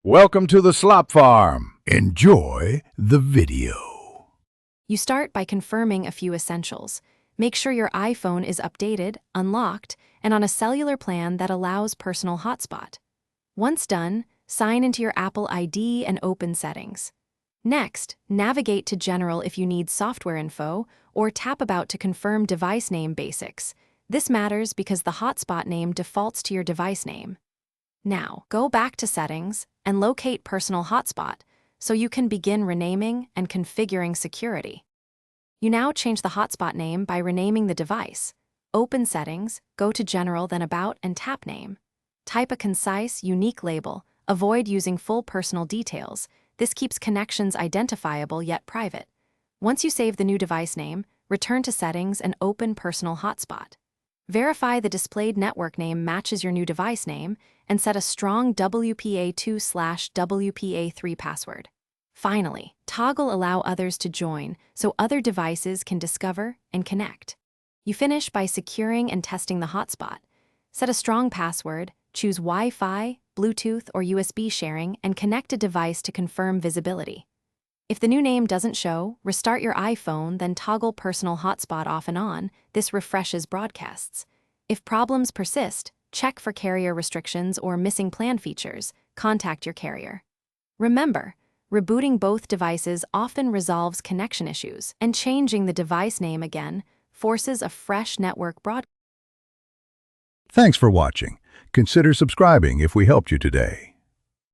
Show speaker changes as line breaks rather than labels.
Welcome to the Slop Farm. Enjoy the video.
You start by confirming a few essentials. Make sure your iPhone is updated, unlocked, and on a cellular plan that allows personal hotspot. Once done, sign into your Apple ID and open Settings. Next, navigate to General if you need software info, or tap About to confirm device name basics. This matters because the hotspot name defaults to your device name. Now, go back to Settings and locate Personal Hotspot so you can begin renaming and configuring security. You now change the hotspot name by renaming the device. Open Settings, go to General, then About, and tap Name. Type a concise, unique label. Avoid using full personal details. This keeps connections identifiable yet private. Once you save the new device name, return to Settings and open Personal Hotspot. Verify the displayed network name matches your new device name and set a strong WPA2/WPA3 password. Finally, toggle Allow others to join so other devices can discover and connect. You finish by securing and testing the hotspot. Set a strong password, choose Wi-Fi, Bluetooth, or USB sharing, and connect a device to confirm visibility. If the new name doesn't show, restart your iPhone, then toggle Personal Hotspot off and on. This refreshes broadcasts. If problems persist, check for carrier restrictions or missing plan features. Contact your carrier. Remember, rebooting both devices often resolves connection issues, and changing the device name again forces a fresh network broadcast.
Thanks for watching. Consider subscribing if we helped you today.